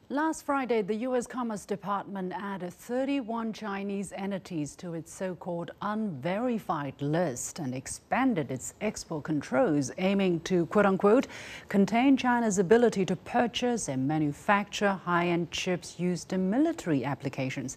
Last Friday, the U.S. Commerce Department added 31 Chinese entities to its so-called Unverified List and expanded its export controls, aiming to, quote-unquote, contain China's ability to purchase and manufacture high-end chips used in military applications.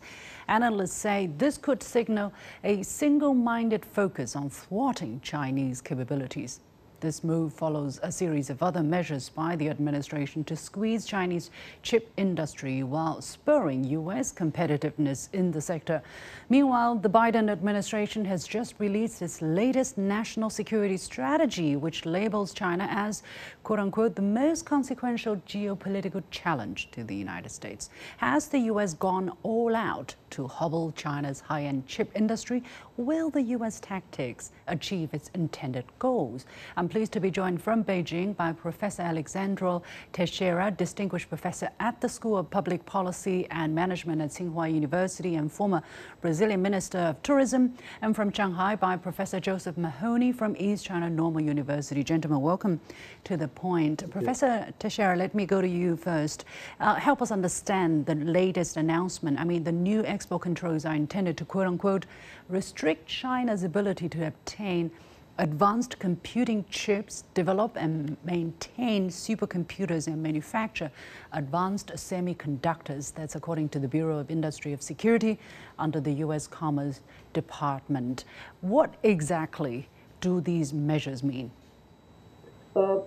Analysts say this could signal a single-minded focus on thwarting Chinese capabilities. This move follows a series of other measures by the administration to squeeze Chinese chip industry while spurring U.S. competitiveness in the sector. Meanwhile, the Biden administration has just released its latest national security strategy, which labels China as, quote-unquote, the most consequential geopolitical challenge to the United States. Has the U.S. gone all out to hobble China's high-end chip industry? Will the U.S. tactics achieve its intended goals? I'm pleased to be joined from Beijing by Professor Alessandro Teixeira, Distinguished Professor at the School of Public Policy and Management at Tsinghua University and former Brazilian Minister of Tourism, and from Shanghai by Professor Joseph Mahoney from East China Normal University. Gentlemen, welcome to the point. Professor Teixeira, let me go to you first. Help us understand the latest announcement. I mean, the new export controls are intended to, quote-unquote, restrict China's ability to obtain advanced computing chips, develop and maintain supercomputers, and manufacture advanced semiconductors. That's according to the Bureau of Industry of Security under the U.S. Commerce Department. What exactly do these measures mean?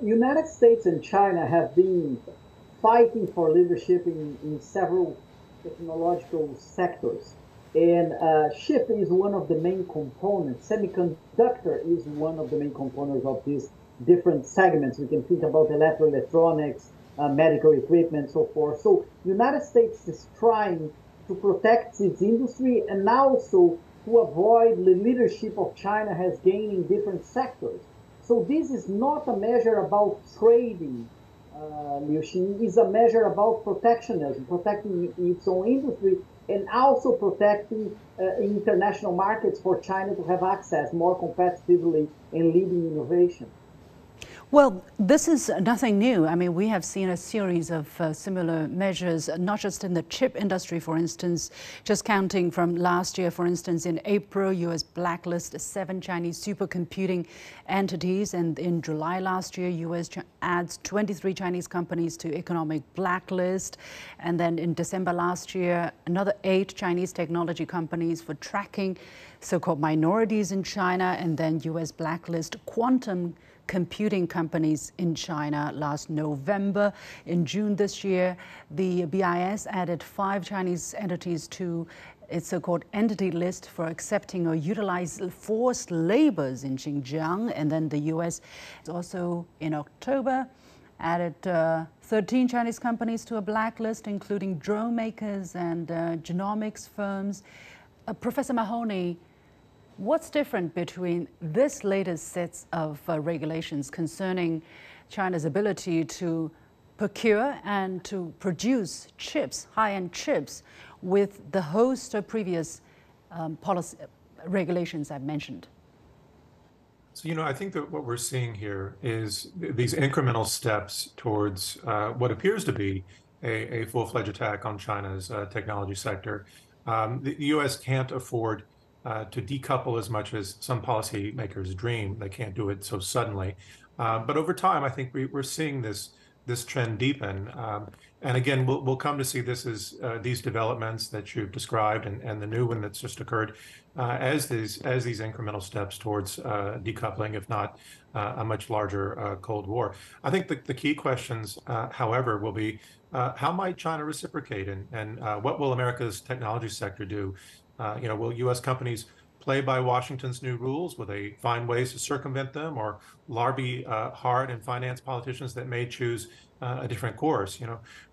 United States and China have been fighting for leadership in several technological sectors. And chip is one of the main components. Semiconductor is one of the main components of these different segments. We can think about electronics, medical equipment, so forth. So United States is trying to protect its industry and also to avoid the leadership of China has gained in different sectors. So this is not a measure about trading, Liu Xin. It's a measure about protectionism, protecting its own industry, and also protecting international markets for China to have access more competitively and leading innovation. Well, this is nothing new. I mean, we have seen a series of similar measures, not just in the chip industry, for instance, just counting from last year, for instance, in April, U.S. blacklisted 7 Chinese supercomputing entities. And in July last year, U.S. adds 23 Chinese companies to economic blacklist. And then in December last year, another 8 Chinese technology companies for tracking so-called minorities in China. And then U.S. blacklist quantum computing companies in China last November. In June this year, the BIS added 5 Chinese entities to its so-called entity list for accepting or utilizing forced labors in Xinjiang. And then the U.S. also in October added 13 Chinese companies to a blacklist, including drone makers and genomics firms. Professor Mahoney, what's different between this latest set of regulations concerning China's ability to procure and to produce chips, high-end chips, with the host of previous policy regulations I've mentioned? So, I think that what we're seeing here is these incremental steps towards what appears to be a full-fledged attack on China's technology sector. The U.S. can't afford to decouple as much as some policymakers dream. They can't do it so suddenly. But over time, I think we're seeing this trend deepen. And again, we'll come to see this as these developments that you've described and the new one that's just occurred as these incremental steps towards decoupling, if not a much larger Cold War. I think the key questions, however, will be how might China reciprocate, and what will America's technology sector do? Will U.S. companies play by Washington's new rules? Will they find ways to circumvent them or lobby hard and finance politicians that may choose a different course?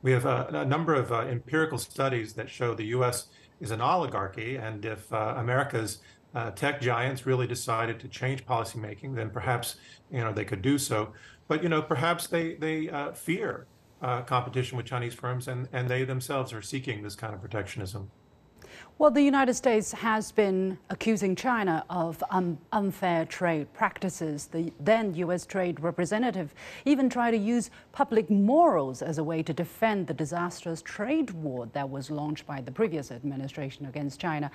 We have a number of empirical studies that show the U.S. is an oligarchy, and if America's tech giants really decided to change policymaking, then perhaps they could do so. But perhaps they fear competition with Chinese firms, and they themselves are seeking this kind of protectionism. Well, the United States has been accusing China of unfair trade practices. The then U.S. Trade Representative even tried to use public morals as a way to defend the disastrous trade war that was launched by the previous administration against China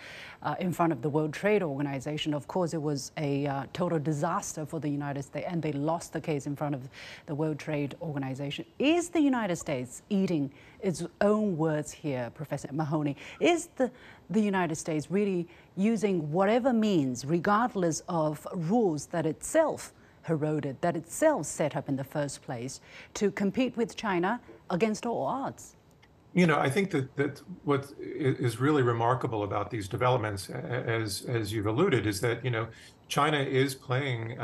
in front of the World Trade Organization. Of course, it was a total disaster for the United States, and they lost the case in front of the World Trade Organization. Is the United States eating its own words here, Professor Mahoney? Is the United States really using whatever means, regardless of rules that itself eroded, that itself set up in the first place, to compete with China against all odds? You know, I think that what is really remarkable about these developments, as you've alluded, is that, you know, China is playing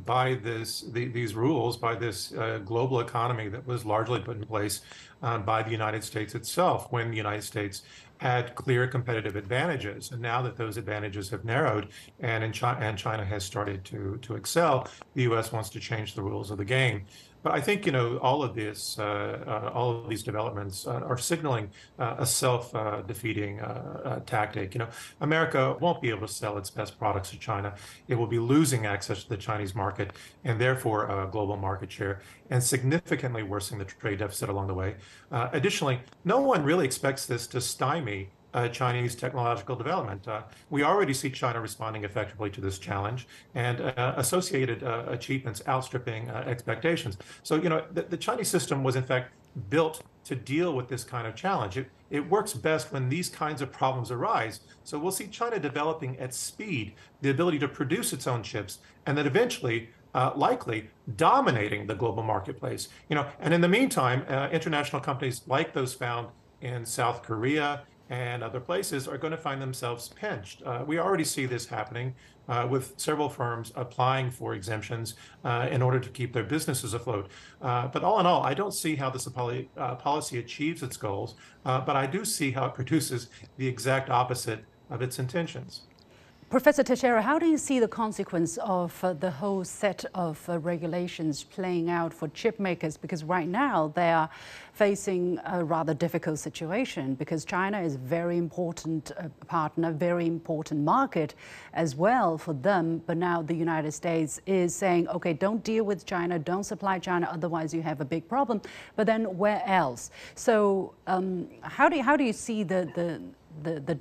by these rules, by this global economy that was largely put in place by the United States itself when the United States had clear competitive advantages. And now that those advantages have narrowed and China has started to excel, the U.S. wants to change the rules of the game. But I think, you know, all of these developments are signaling a self-defeating tactic. You know, America won't be able to sell its best products to China. It will be losing access to the Chinese market and therefore global market share, and significantly worsening the trade deficit along the way. Additionally, no one really expects this to stymie Chinese technological development. We already see China responding effectively to this challenge and associated achievements outstripping expectations. So, you know, the Chinese system was in fact built to deal with this kind of challenge. It works best when these kinds of problems arise. So we'll see China developing at speed the ability to produce its own chips, and then eventually likely dominating the global marketplace. You know, and in the meantime, international companies like those found in South Korea and other places are going to find themselves pinched. We already see this happening with several firms applying for exemptions in order to keep their businesses afloat. But all in all, I don't see how this policy achieves its goals, but I do see how it produces the exact opposite of its intentions. Professor Teixeira, how do you see the consequence of the whole set of regulations playing out for chip makers? Because right now they are facing a rather difficult situation because China is a very important partner, very important market as well for them. But now the United States is saying, okay, don't deal with China, don't supply China, otherwise you have a big problem. But then where else? So how do you see the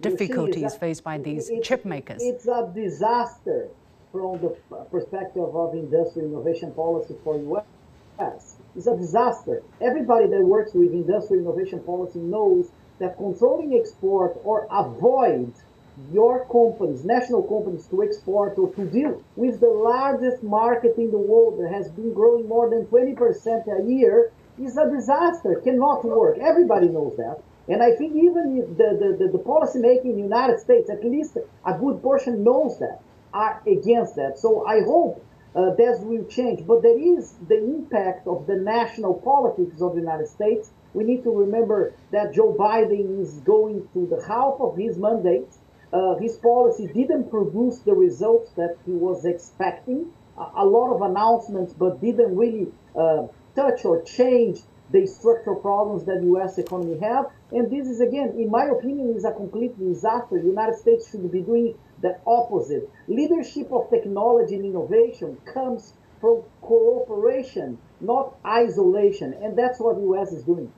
difficulties faced by these chip makers? It's a disaster from the perspective of industrial innovation policy for U.S. It's a disaster. Everybody that works with industrial innovation policy knows that controlling export or avoid your companies, national companies, to export or to deal with the largest market in the world that has been growing more than 20% a year is a disaster, cannot work. Everybody knows that. And I think even the policy making in the United States, at least a good portion knows that, are against that. So I hope that will change. But there is the impact of the national politics of the United States. We need to remember that Joe Biden is going through the half of his mandate. His policy didn't produce the results that he was expecting. A lot of announcements, but didn't really touch or change the structural problems that the U.S. economy have. And this is, again, in my opinion, is a complete disaster. The United States should be doing the opposite. Leadership of technology and innovation comes from cooperation, not isolation. And that's what the U.S. is doing.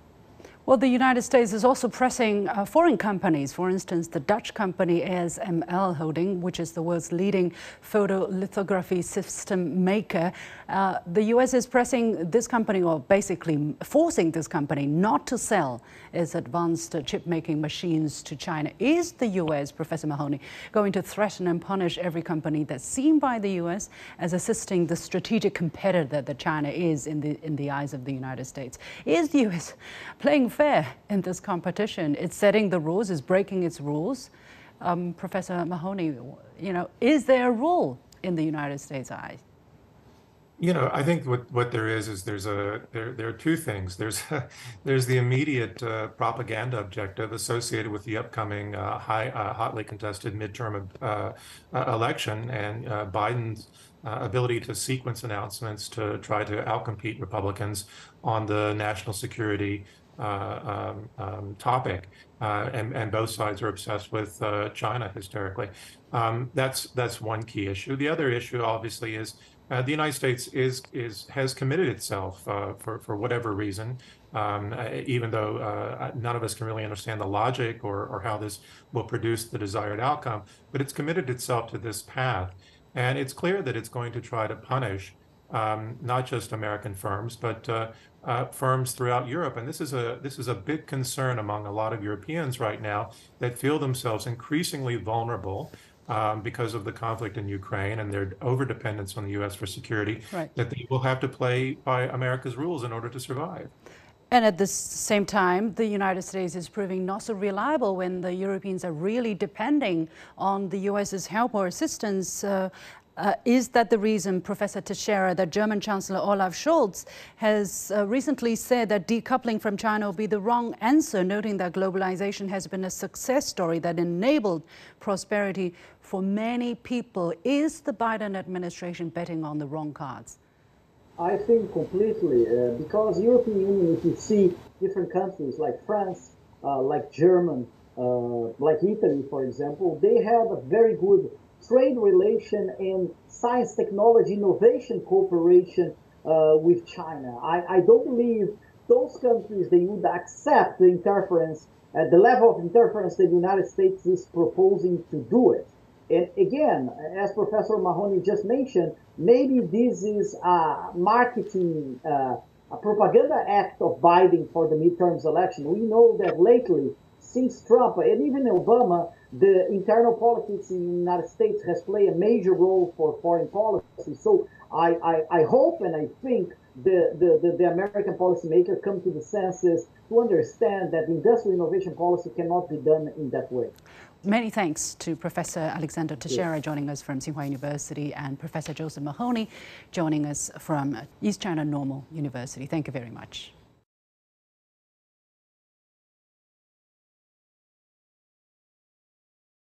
Well, the United States is also pressing foreign companies. For instance, the Dutch company ASML Holding, which is the world's leading photolithography system maker. The U.S. is pressing this company, or basically forcing this company, not to sell its advanced chip-making machines to China. Is the U.S., Professor Mahoney, going to threaten and punish every company that's seen by the U.S. as assisting the strategic competitor that China is in the eyes of the United States? Is the U.S. playing fair in this competition? It's setting the rules, it's breaking its rules. Professor Mahoney, you know, is there a rule in the United States' eyes? You know, I think what there is there are two things. There's the immediate propaganda objective associated with the upcoming hotly contested midterm election and Biden's ability to sequence announcements to try to outcompete Republicans on the national security topic, and both sides are obsessed with China hysterically. That's one key issue. The other issue, obviously, is the United States has committed itself for whatever reason, even though none of us can really understand the logic or how this will produce the desired outcome, but it's committed itself to this path. And it's clear that it's going to try to punish not just American firms, but firms throughout Europe. And this is a big concern among a lot of Europeans right now that feel themselves increasingly vulnerable because of the conflict in Ukraine and their overdependence on the U.S. for security, Right. that they will have to play by America's rules in order to survive. And at the same time, the United States is proving not so reliable when the Europeans are really depending on the U.S.'s help or assistance. Is that the reason, Professor Teixeira, that German Chancellor Olaf Scholz has recently said that decoupling from China will be the wrong answer, noting that globalization has been a success story that enabled prosperity for many people? Is the Biden administration betting on the wrong cards? I think completely, because European Union, if you see different countries like France, like Germany, like Italy, for example, they have a very good trade relation and science, technology, innovation cooperation with China. I don't believe those countries, they would accept the interference at the level of interference that the United States is proposing to do it. And again, as Professor Mahoney just mentioned, maybe this is a marketing, a propaganda act of Biden for the midterms election. We know that lately, since Trump and even Obama, the internal politics in the United States has played a major role for foreign policy. So I hope and I think the American policymakers come to the senses to understand that industrial innovation policy cannot be done in that way. Many thanks to Professor Alessandro Teixeira joining us from Tsinghua University and Professor Joseph Mahoney joining us from East China Normal University. Thank you very much.